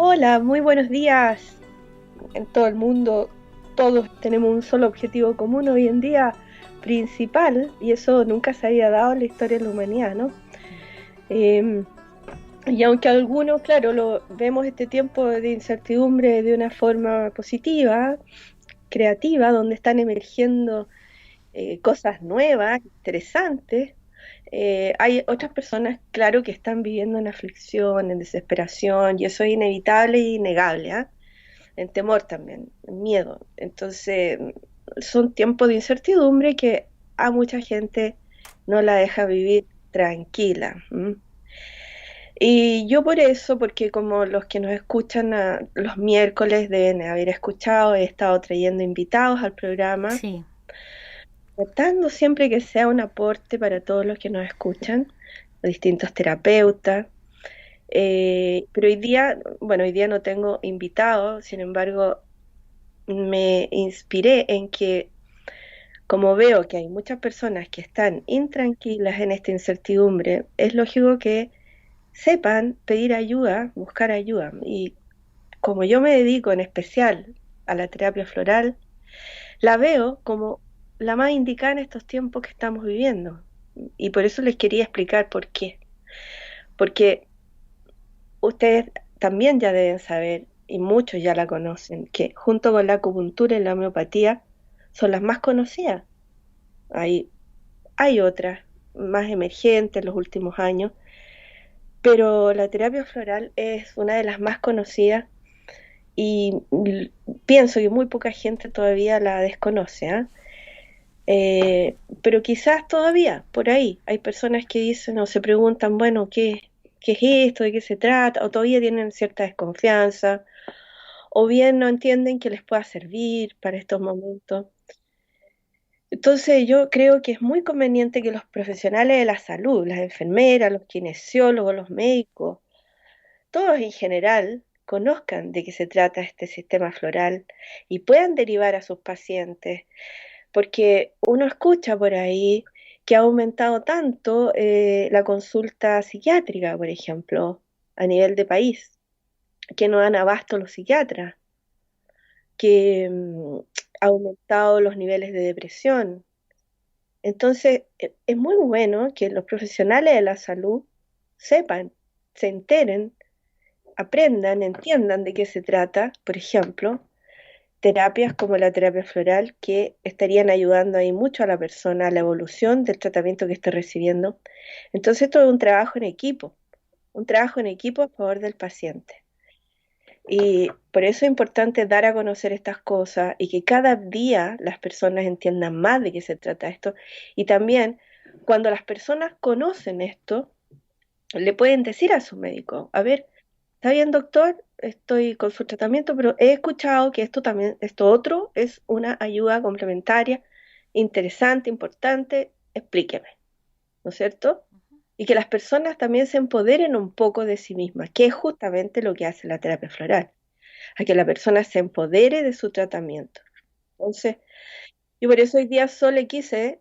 Hola, muy buenos días en todo el mundo. Todos tenemos un solo objetivo común hoy en día, principal, y eso nunca se había dado en la historia de la humanidad, ¿no? Eh, y aunque algunos, claro, lo vemos este tiempo de incertidumbre de una forma positiva, creativa, donde están emergiendo cosas nuevas, interesantes. Hay otras personas, claro, que están viviendo en aflicción, en desesperación, y eso es inevitable e innegable, ¿ah? En temor también, en miedo. Entonces, son tiempos de incertidumbre que a mucha gente no la deja vivir tranquila. ¿M? Y yo por eso, porque como los que nos escuchan los miércoles deben haber escuchado, he estado trayendo invitados al programa, Sí, tratando siempre que sea un aporte para todos los que nos escuchan, distintos terapeutas. Pero hoy día, bueno, hoy día no tengo invitados, sin embargo, me inspiré en que, como veo que hay muchas personas que están intranquilas en esta incertidumbre, es lógico que sepan pedir ayuda, buscar ayuda. Y como yo me dedico en especial a la terapia floral, la veo como la más indicada en estos tiempos que estamos viviendo. Y por eso les quería explicar por qué. Porque ustedes también ya deben saber, y muchos ya la conocen, que junto con la acupuntura y la homeopatía son las más conocidas. Hay, hay otras más emergentes en los últimos años, pero la terapia floral es una de las más conocidas y pienso que muy poca gente todavía la desconoce, ¿ah? Pero quizás todavía por ahí hay personas que dicen o se preguntan, bueno, ¿qué es esto? ¿De qué se trata? O todavía tienen cierta desconfianza, o bien no entienden que les pueda servir para estos momentos. Entonces yo creo que es muy conveniente que los profesionales de la salud, las enfermeras, los kinesiólogos, los médicos, todos en general, conozcan de qué se trata este sistema floral y puedan derivar a sus pacientes, porque uno escucha por ahí que ha aumentado tanto la consulta psiquiátrica, por ejemplo, a nivel de país, que no dan abasto los psiquiatras, que ha aumentado los niveles de depresión. Entonces, es muy bueno que los profesionales de la salud sepan, se enteren, aprendan, entiendan de qué se trata, por ejemplo, terapias como la terapia floral que estarían ayudando ahí mucho a la persona, a la evolución del tratamiento que esté recibiendo. Entonces, esto es un trabajo en equipo a favor del paciente. Y por eso es importante dar a conocer estas cosas y que cada día las personas entiendan más de qué se trata esto. Y también, cuando las personas conocen esto, le pueden decir a su médico, a ver, está bien, doctor, estoy con su tratamiento, pero he escuchado que esto también, esto otro es una ayuda complementaria, interesante, importante, explíqueme, ¿no es cierto? Y que las personas también se empoderen un poco de sí mismas, que es justamente lo que hace la terapia floral, a que la persona se empodere de su tratamiento. Entonces, yo por eso hoy día solo quise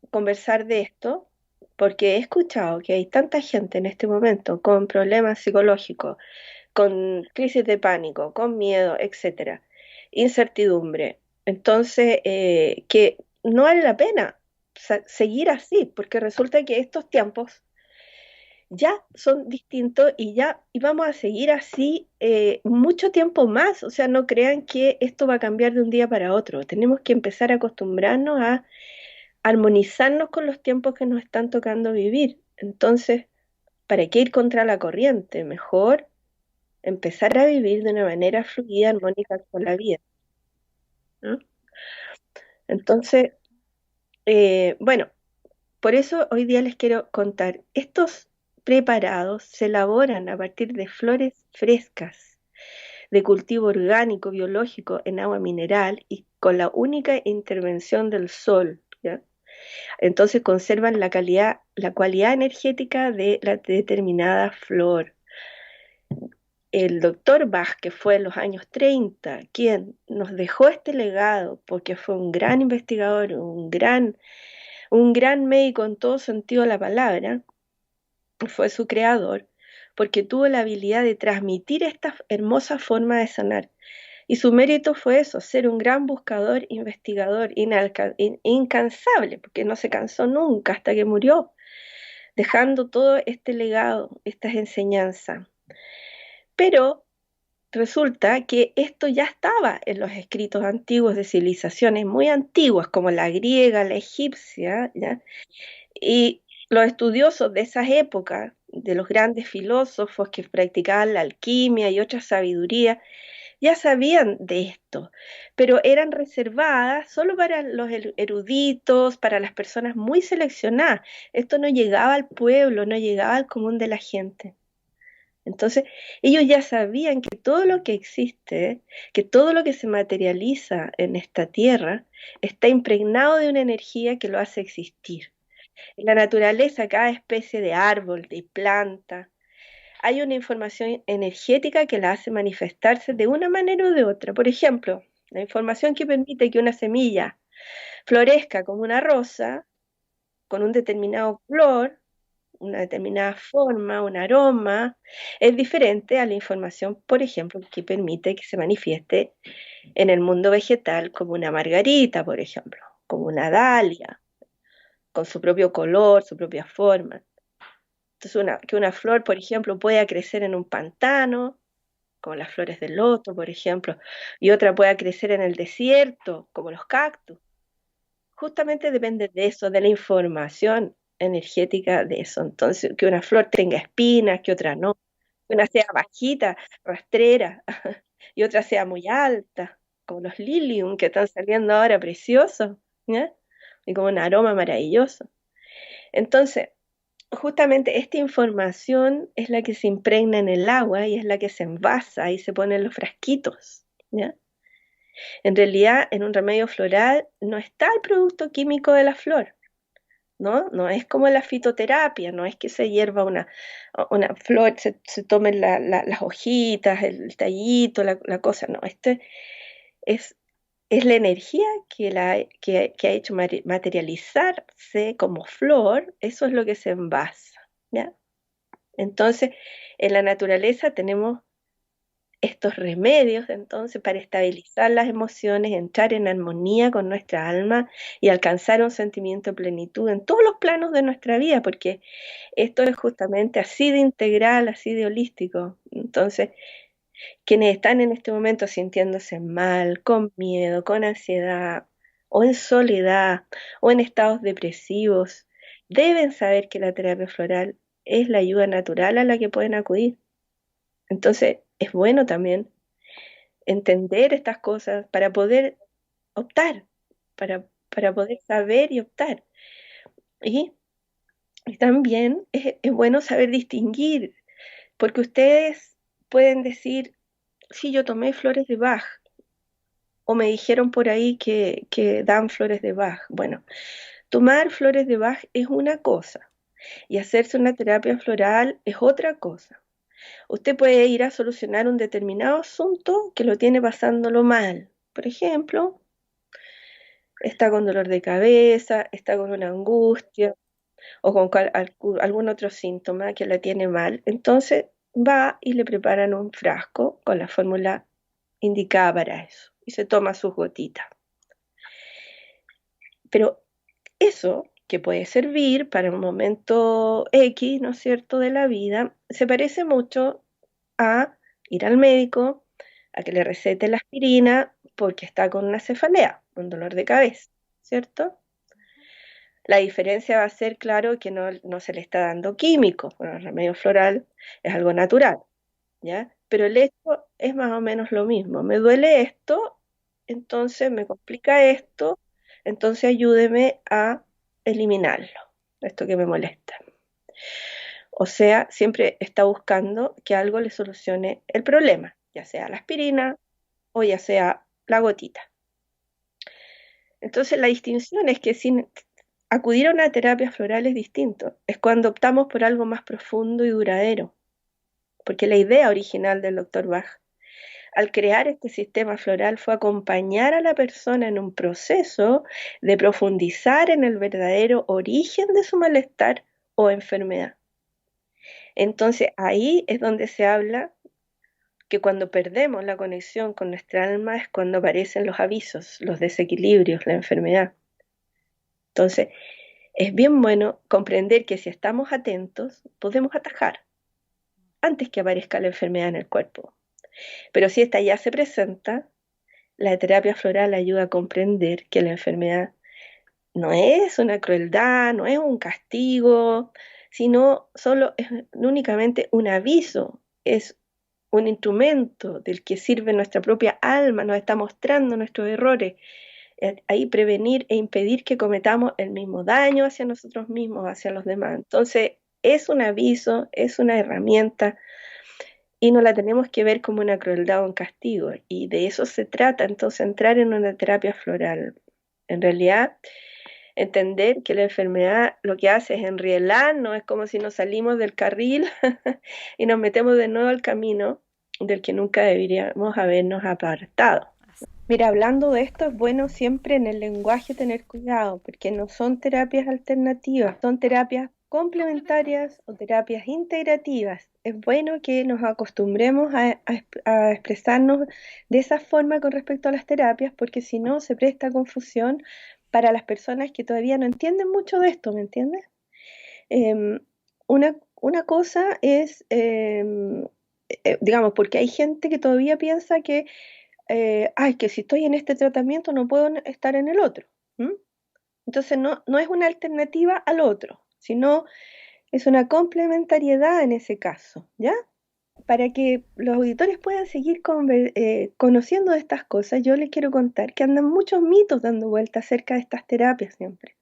conversar de esto, porque he escuchado que hay tanta gente en este momento con problemas psicológicos, con crisis de pánico, con miedo, etcétera, incertidumbre. Entonces, que no vale la pena seguir así, porque resulta que estos tiempos ya son distintos y ya y vamos a seguir así mucho tiempo más. O sea, no crean que esto va a cambiar de un día para otro. Tenemos que empezar a acostumbrarnos a armonizarnos con los tiempos que nos están tocando vivir. Entonces, ¿para qué ir contra la corriente? Mejor empezar a vivir de una manera fluida, armónica con la vida, ¿no? Entonces, bueno, por eso hoy día les quiero contar, estos preparados se elaboran a partir de flores frescas, de cultivo orgánico, biológico, en agua mineral y con la única intervención del sol, ¿ya? Entonces conservan la calidad, la cualidad energética de la determinada flor. El doctor Bach, que fue en los años 30 quien nos dejó este legado, porque fue un gran investigador, un gran médico en todo sentido de la palabra, fue su creador, porque tuvo la habilidad de transmitir esta hermosa forma de sanar. Y su mérito fue eso, ser un gran buscador, investigador, incansable, porque no se cansó nunca hasta que murió, dejando todo este legado, estas enseñanzas. Pero resulta que esto ya estaba en los escritos antiguos de civilizaciones muy antiguas, como la griega, la egipcia, ¿ya? Y los estudiosos de esas épocas, de los grandes filósofos que practicaban la alquimia y otras sabidurías, ya sabían de esto, pero eran reservadas solo para los eruditos, para las personas muy seleccionadas. Esto no llegaba al pueblo, no llegaba al común de la gente. Entonces, ellos ya sabían que todo lo que existe, que todo lo que se materializa en esta tierra, está impregnado de una energía que lo hace existir. En la naturaleza, cada especie de árbol, de planta, hay una información energética que la hace manifestarse de una manera o de otra. Por ejemplo, la información que permite que una semilla florezca como una rosa, con un determinado color, una determinada forma, un aroma, es diferente a la información, por ejemplo, que permite que se manifieste en el mundo vegetal como una margarita, por ejemplo, como una dalia, con su propio color, su propia forma. Entonces, que una flor, por ejemplo, pueda crecer en un pantano, como las flores del loto, por ejemplo, y otra pueda crecer en el desierto, como los cactus. Justamente depende de eso, de la información energética de eso. Entonces, que una flor tenga espinas, que otra no, que una sea bajita, rastrera, y otra sea muy alta, como los lilium que están saliendo ahora preciosos, ¿ya? Y como un aroma maravilloso. Entonces, justamente esta información es la que se impregna en el agua y es la que se envasa y se pone en los frasquitos, ¿ya? En realidad, en un remedio floral no está el producto químico de la flor, ¿no? No es como la fitoterapia, no es que se hierva una flor, se tomen las hojitas, el tallito, la cosa, no. Es, es la energía que ha hecho materializarse como flor, eso es lo que se envasa, ¿ya? Entonces, en la naturaleza tenemos estos remedios entonces para estabilizar las emociones, entrar en armonía con nuestra alma y alcanzar un sentimiento de plenitud en todos los planos de nuestra vida, porque esto es justamente así de integral, así de holístico. Entonces, quienes están en este momento sintiéndose mal, con miedo, con ansiedad, o en soledad, o en estados depresivos, deben saber que la terapia floral es la ayuda natural a la que pueden acudir. Entonces, es bueno también entender estas cosas para poder optar, para poder saber y optar. Y, y también es bueno saber distinguir, porque ustedes pueden decir, sí, yo tomé flores de Bach, o me dijeron por ahí que dan flores de Bach. Bueno, tomar flores de Bach es una cosa, y hacerse una terapia floral es otra cosa. Usted puede ir a solucionar un determinado asunto que lo tiene pasándolo mal. Por ejemplo, está con dolor de cabeza, está con una angustia o con algún otro síntoma que la tiene mal. Entonces va y le preparan un frasco con la fórmula indicada para eso y se toma sus gotitas. Pero eso que puede servir para un momento X, ¿no es cierto?, de la vida, se parece mucho a ir al médico, a que le recete la aspirina porque está con una cefalea, un dolor de cabeza, ¿cierto? La diferencia va a ser, claro, que no se le está dando químico. Bueno, el remedio floral es algo natural, ¿ya? Pero el hecho es más o menos lo mismo. Me duele esto, entonces me complica esto, entonces ayúdeme a eliminarlo, esto que me molesta. O sea, siempre está buscando que algo le solucione el problema, ya sea la aspirina o ya sea la gotita. Entonces la distinción es que sin acudir a una terapia floral es distinto, es cuando optamos por algo más profundo y duradero, porque la idea original del Dr. Bach al crear este sistema floral fue acompañar a la persona en un proceso de profundizar en el verdadero origen de su malestar o enfermedad. Entonces ahí es donde se habla que cuando perdemos la conexión con nuestra alma es cuando aparecen los avisos, los desequilibrios, la enfermedad. Entonces es bien bueno comprender que si estamos atentos podemos atajar antes que aparezca la enfermedad en el cuerpo. Pero si esta ya se presenta, la terapia floral ayuda a comprender que la enfermedad no es una crueldad, no es un castigo, sino solo es únicamente un aviso, es un instrumento del que sirve nuestra propia alma, nos está mostrando nuestros errores, ahí prevenir e impedir que cometamos el mismo daño hacia nosotros mismos, hacia los demás. Entonces, es un aviso, es una herramienta y no la tenemos que ver como una crueldad o un castigo. Y de eso se trata, entonces, entrar en una terapia floral. En realidad, entender que la enfermedad lo que hace es enrielarnos, es como si nos salimos del carril y nos metemos de nuevo al camino del que nunca deberíamos habernos apartado. Mira, hablando de esto, es bueno siempre en el lenguaje tener cuidado, porque no son terapias alternativas, son terapias complementarias o terapias integrativas. Es bueno que nos acostumbremos a expresarnos de esa forma con respecto a las terapias, porque si no se presta confusión para las personas que todavía no entienden mucho de esto, ¿me entiendes? Em, una cosa es, digamos, porque hay gente que todavía piensa que ay, que si estoy en este tratamiento no puedo estar en el otro. ¿M? Entonces no es una alternativa al otro, sino es una complementariedad en ese caso, ¿ya? Para que los auditores puedan seguir conociendo de estas cosas, yo les quiero contar que andan muchos mitos dando vuelta acerca de estas terapias siempre.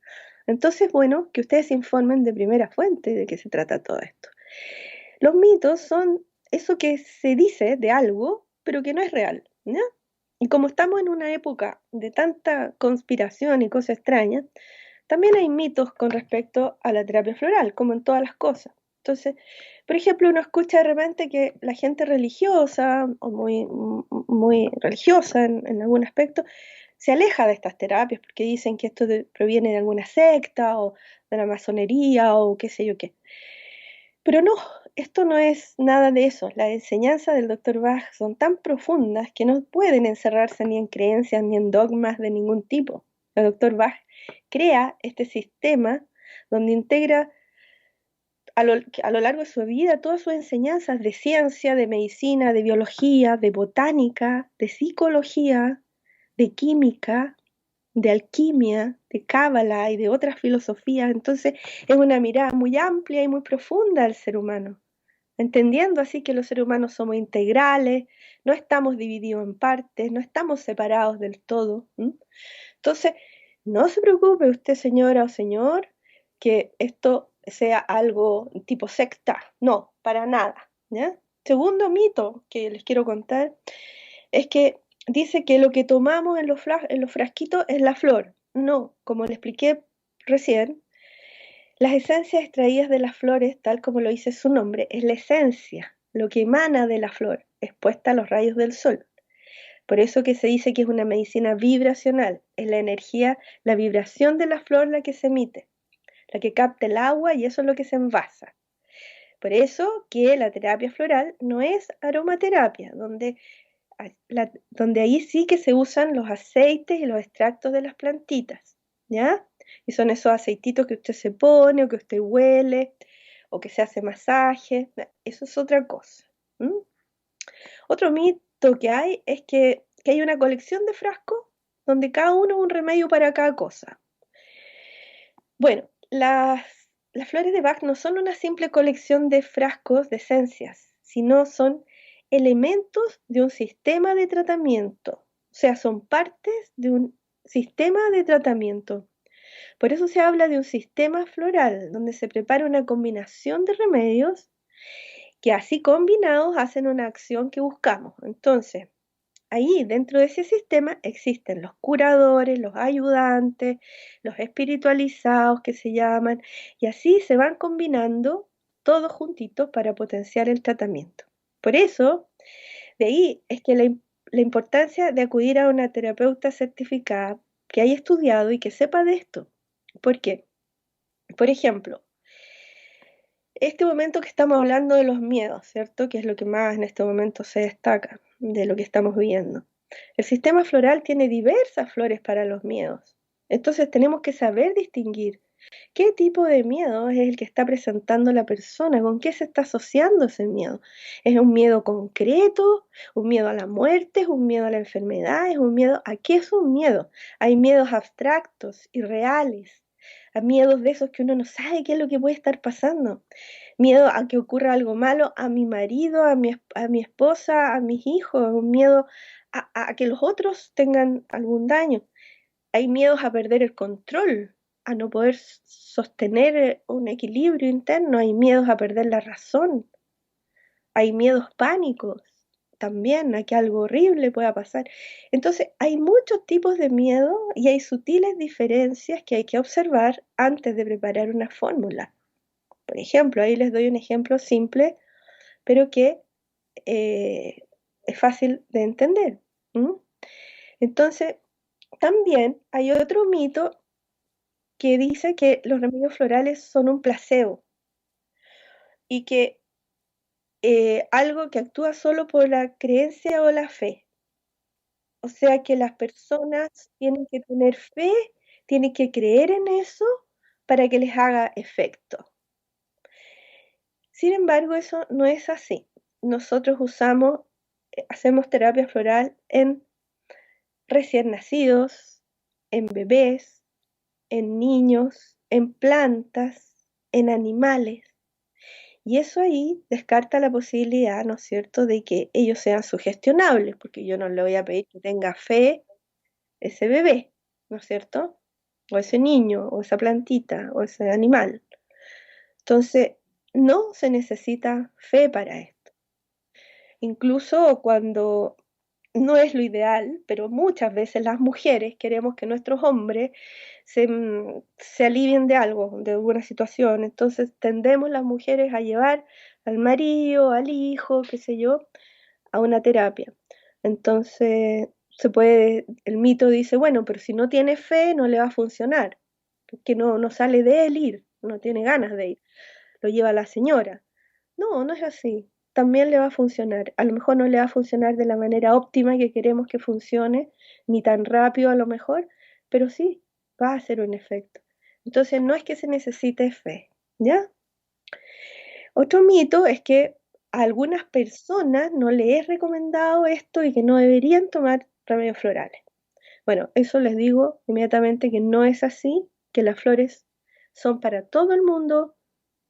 Entonces, bueno, que ustedes se informen de primera fuente de qué se trata todo esto. Los mitos son eso que se dice de algo, pero que no es real, ¿ya? Y como estamos en una época de tanta conspiración y cosas extrañas, también hay mitos con respecto a la terapia floral, como en todas las cosas. Entonces, por ejemplo, uno escucha de repente que la gente religiosa o muy religiosa en algún aspecto se aleja de estas terapias porque dicen que esto proviene de alguna secta o de la masonería o qué sé yo qué. Pero no, esto no es nada de eso. Las enseñanzas del Dr. Bach son tan profundas que no pueden encerrarse ni en creencias ni en dogmas de ningún tipo. El Dr. Bach crea este sistema donde integra a lo largo de su vida todas sus enseñanzas de ciencia, de medicina, de biología, de botánica, de psicología, de química, de alquimia, de cábala y de otras filosofías. Entonces es una mirada muy amplia y muy profunda del ser humano, entendiendo así que los seres humanos somos integrales, no estamos divididos en partes, no estamos separados del todo. ¿M? Entonces, no se preocupe usted, señora o señor, que esto sea algo tipo secta. No, para nada. ¿Ya? Segundo mito que les quiero contar es que dice que lo que tomamos en los frasquitos es la flor. No, como le expliqué recién, las esencias extraídas de las flores, tal como lo dice su nombre, es la esencia, lo que emana de la flor, expuesta a los rayos del sol. Por eso que se dice que es una medicina vibracional, es la energía, la vibración de la flor la que se emite, la que capta el agua y eso es lo que se envasa. Por eso que la terapia floral no es aromaterapia, donde ahí sí que se usan los aceites y los extractos de las plantitas, ¿ya? Y son esos aceititos que usted se pone o que usted huele o que se hace masaje, eso es otra cosa. ¿M? Otro mito que hay es que hay una colección de frascos donde cada uno es un remedio para cada cosa. Bueno, las flores de Bach no son una simple colección de frascos de esencias, sino son elementos de un sistema de tratamiento, o sea, son partes de un sistema de tratamiento. Por eso se habla de un sistema floral, donde se prepara una combinación de remedios que así combinados hacen una acción que buscamos. Entonces, ahí dentro de ese sistema existen los curadores, los ayudantes, los espiritualizados que se llaman, y así se van combinando todos juntitos para potenciar el tratamiento. Por eso, de ahí es que la importancia de acudir a una terapeuta certificada que haya estudiado y que sepa de esto. ¿Por qué? Por ejemplo, Este momento que estamos hablando de los miedos, ¿cierto? Que es lo que más en este momento se destaca de lo que estamos viendo. El sistema floral tiene diversas flores para los miedos. Entonces tenemos que saber distinguir qué tipo de miedo es el que está presentando la persona, con qué se está asociando ese miedo. ¿Es un miedo concreto? ¿Un miedo a la muerte? ¿Es un miedo a la enfermedad? ¿Es un miedo a qué es un miedo? Hay miedos abstractos, irreales, a miedos de esos que uno no sabe qué es lo que puede estar pasando. Miedo a que ocurra algo malo a mi marido, a mi esposa, a mis hijos, un miedo a que los otros tengan algún daño. Hay miedos a perder el control, a no poder sostener un equilibrio interno, hay miedos a perder la razón, hay miedos pánicos también a que algo horrible pueda pasar. Entonces, hay muchos tipos de miedo y hay sutiles diferencias que hay que observar antes de preparar una fórmula. Por ejemplo, ahí les doy un ejemplo simple, pero que eh, es fácil de entender. ¿Mm? Entonces, también hay otro mito que dice que los remedios florales son un placebo y que algo que actúa solo por la creencia o la fe. O sea que las personas tienen que tener fe, tienen que creer en eso para que les haga efecto. Sin embargo, eso no es así. Nosotros hacemos terapia floral en recién nacidos, en bebés, en niños, en plantas, en animales. Y eso ahí descarta la posibilidad, ¿no es cierto?, de que ellos sean sugestionables, porque yo no le voy a pedir que tenga fe ese bebé, ¿no es cierto? O ese niño, o esa plantita, o ese animal. Entonces, no se necesita fe para esto. Incluso cuando no es lo ideal, pero muchas veces las mujeres queremos que nuestros hombres se alivien de algo, de alguna situación. Entonces tendemos las mujeres a llevar al marido, al hijo, qué sé yo, a una terapia. Entonces el mito dice, bueno, pero si no tiene fe no le va a funcionar, porque no sale de él ir, no tiene ganas de ir, lo lleva la señora. No, no es así. También le va a funcionar. A lo mejor no le va a funcionar de la manera óptima que queremos que funcione, ni tan rápido a lo mejor, pero sí, va a hacer un efecto. Entonces no es que se necesite fe, ¿ya? Otro mito es que a algunas personas no les es recomendado esto y que no deberían tomar remedios florales. Bueno, eso les digo inmediatamente que no es así, que las flores son para todo el mundo,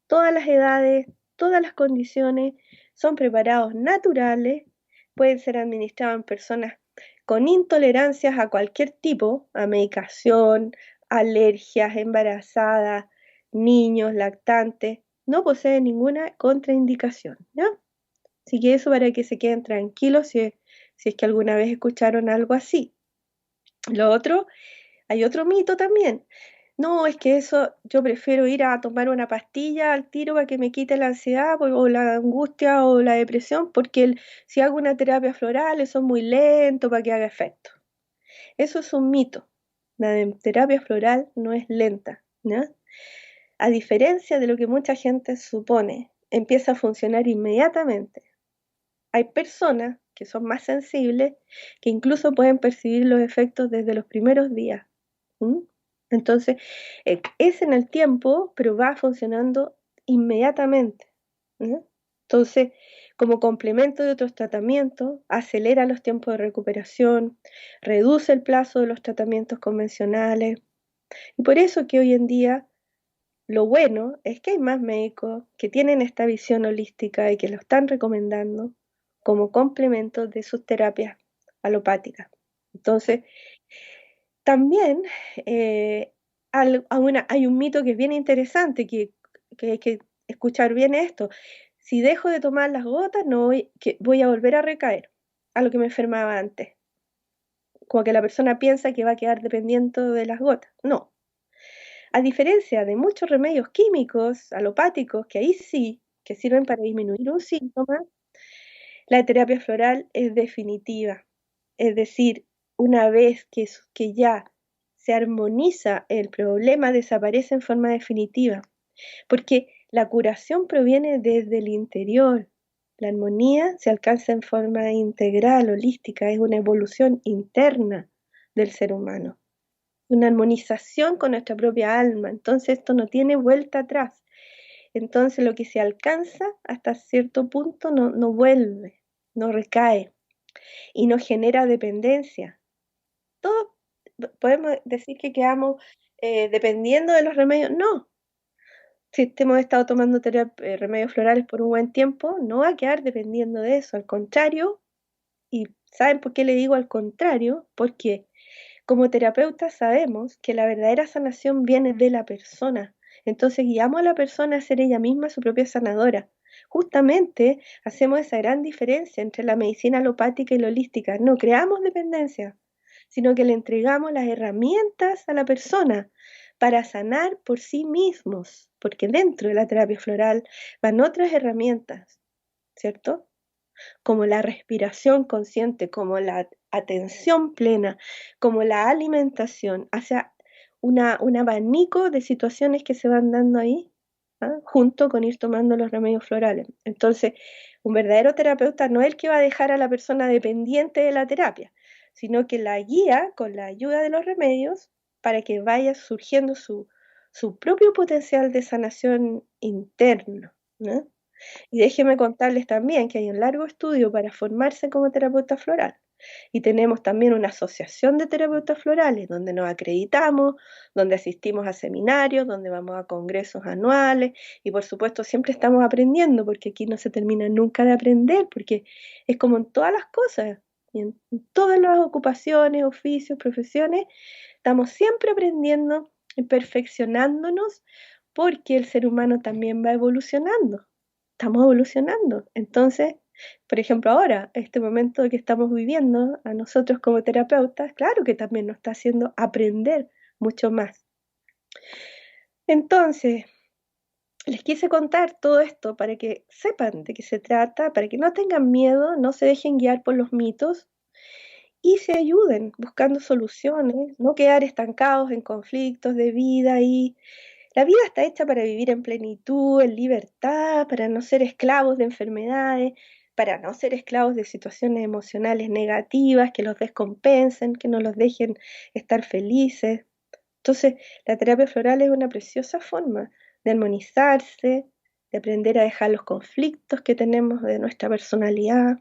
todas las edades, todas las condiciones, son preparados naturales, pueden ser administrados en personas con intolerancias a cualquier tipo, a medicación, alergias, embarazadas, niños, lactantes, no poseen ninguna contraindicación, ¿ya? Así que eso para que se queden tranquilos si es que alguna vez escucharon algo así. Lo otro, hay otro mito también. No, es que eso yo prefiero ir a tomar una pastilla al tiro para que me quite la ansiedad o la angustia o la depresión, porque si hago una terapia floral, eso es muy lento para que haga efecto. Eso es un mito. Terapia floral no es lenta, ¿no? A diferencia de lo que mucha gente supone, empieza a funcionar inmediatamente. Hay personas que son más sensibles que incluso pueden percibir los efectos desde los primeros días. ¿Mm? Entonces, es en el tiempo, pero va funcionando inmediatamente. ¿No? Entonces, como complemento de otros tratamientos, acelera los tiempos de recuperación, reduce el plazo de los tratamientos convencionales. Y por eso que hoy en día lo bueno es que hay más médicos que tienen esta visión holística y que lo están recomendando como complemento de sus terapias alopáticas. Entonces, también hay un mito que es bien interesante, que hay que escuchar bien esto. Si dejo de tomar las gotas, no voy a volver a recaer a lo que me enfermaba antes. Como que la persona piensa que va a quedar dependiente de las gotas. No. A diferencia de muchos remedios químicos, alopáticos, que ahí sí, que sirven para disminuir un síntoma, la terapia floral es definitiva. Es decir, una vez que ya se armoniza el problema, desaparece en forma definitiva. Porque La curación proviene desde el interior. La armonía se alcanza en forma integral, holística, es una evolución interna del ser humano, una armonización con nuestra propia alma. Entonces esto no tiene vuelta atrás. Entonces lo que se alcanza hasta cierto punto no vuelve, no recae y no genera dependencia. Todos podemos decir que quedamos dependiendo de los remedios. No, si hemos estado tomando remedios florales por un buen tiempo, no va a quedar dependiendo de eso. Al contrario, y ¿saben por qué le digo al contrario? Porque como terapeutas sabemos que la verdadera sanación viene de la persona. Entonces guiamos a la persona a ser ella misma su propia sanadora. Justamente hacemos esa gran diferencia entre la medicina alopática y la holística. No creamos dependencia, sino que le entregamos las herramientas a la persona para sanar por sí mismos, porque dentro de la terapia floral van otras herramientas, ¿cierto? Como la respiración consciente, como la atención plena, como la alimentación, hacia un abanico de situaciones que se van dando ahí, ¿ah? Junto con ir tomando los remedios florales. Entonces, un verdadero terapeuta no es el que va a dejar a la persona dependiente de la terapia, sino que la guía con la ayuda de los remedios para que vaya surgiendo su propio potencial de sanación interno, ¿no? Y déjenme contarles también que hay un largo estudio para formarse como terapeuta floral. Y tenemos también una asociación de terapeutas florales donde nos acreditamos, donde asistimos a seminarios, donde vamos a congresos anuales y por supuesto siempre estamos aprendiendo porque aquí no se termina nunca de aprender porque es como en todas las cosas, y en todas las ocupaciones, oficios, profesiones, estamos siempre aprendiendo y perfeccionándonos porque el ser humano también va evolucionando. Estamos evolucionando. Entonces, por ejemplo, ahora, este momento que estamos viviendo, a nosotros como terapeutas, claro que también nos está haciendo aprender mucho más. Entonces, les quise contar todo esto para que sepan de qué se trata, para que no tengan miedo, no se dejen guiar por los mitos y se ayuden buscando soluciones, no quedar estancados en conflictos de vida y la vida está hecha para vivir en plenitud, en libertad, para no ser esclavos de enfermedades, para no ser esclavos de situaciones emocionales negativas que los descompensen, que no los dejen estar felices. Entonces, la terapia floral es una preciosa forma de armonizarse, de aprender a dejar los conflictos que tenemos de nuestra personalidad,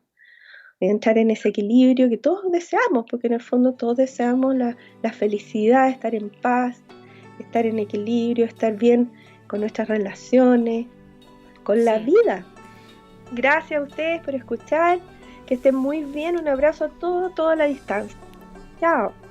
de entrar en ese equilibrio que todos deseamos, porque en el fondo todos deseamos la felicidad, estar en paz, estar en equilibrio, estar bien con nuestras relaciones, con la vida. Gracias a ustedes por escuchar, que estén muy bien, un abrazo a todos, toda la distancia. Chao.